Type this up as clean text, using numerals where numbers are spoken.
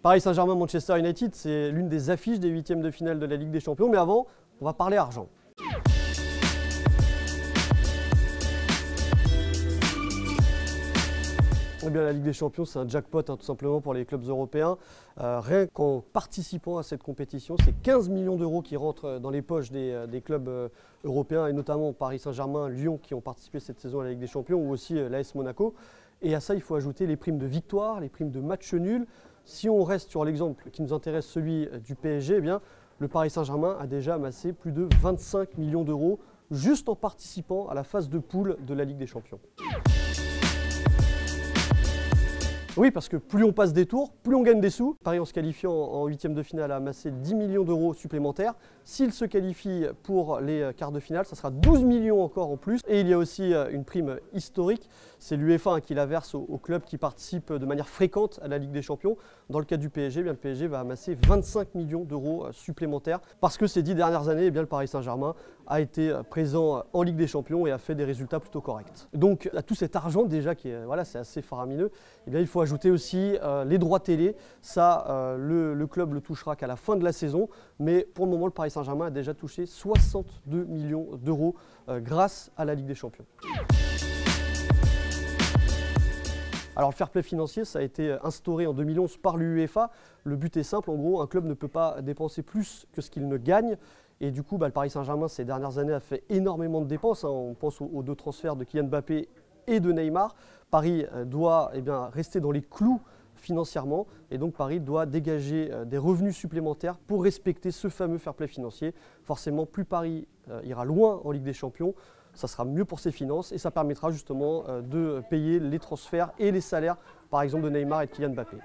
Paris Saint-Germain-Manchester United, c'est l'une des affiches des huitièmes de finale de la Ligue des Champions. Mais avant, on va parler argent. Eh bien, la Ligue des Champions, c'est un jackpot tout simplement pour les clubs européens. Rien qu'en participant à cette compétition, c'est 15 millions d'euros qui rentrent dans les poches des clubs européens, et notamment Paris Saint-Germain, Lyon qui ont participé cette saison à la Ligue des Champions, ou aussi l'AS Monaco. Et à ça, il faut ajouter les primes de victoire, les primes de match nul. Si on reste sur l'exemple qui nous intéresse, celui du PSG, eh bien, le Paris Saint-Germain a déjà amassé plus de 25 millions d'euros juste en participant à la phase de poule de la Ligue des Champions. Oui, parce que plus on passe des tours, plus on gagne des sous. Paris, en se qualifiant en huitième de finale, a amassé 10 millions d'euros supplémentaires. S'il se qualifie pour les quarts de finale, ça sera 12 millions encore en plus. Et il y a aussi une prime historique. C'est l'UEFA qui la verse aux clubs qui participent de manière fréquente à la Ligue des Champions. Dans le cas du PSG, le PSG va amasser 25 millions d'euros supplémentaires parce que ces 10 dernières années, le Paris Saint-Germain a été présent en Ligue des Champions et a fait des résultats plutôt corrects. Donc à tout cet argent déjà qui est, c'est assez faramineux, il faut ajouter aussi les droits télé. Ça, le club le touchera qu'à la fin de la saison, mais pour le moment, le Paris Saint-Germain a déjà touché 62 millions d'euros grâce à la Ligue des Champions. Alors le fair play financier, ça a été instauré en 2011 par l'UEFA. Le but est simple, en gros, un club ne peut pas dépenser plus que ce qu'il ne gagne. Et du coup, le Paris Saint-Germain, ces dernières années, a fait énormément de dépenses. On pense aux deux transferts de Kylian Mbappé et de Neymar. Paris doit rester dans les clous financièrement, et donc Paris doit dégager des revenus supplémentaires pour respecter ce fameux fair play financier. Forcément, plus Paris ira loin en Ligue des Champions, ça sera mieux pour ses finances et ça permettra justement de payer les transferts et les salaires, par exemple de Neymar et de Kylian Mbappé.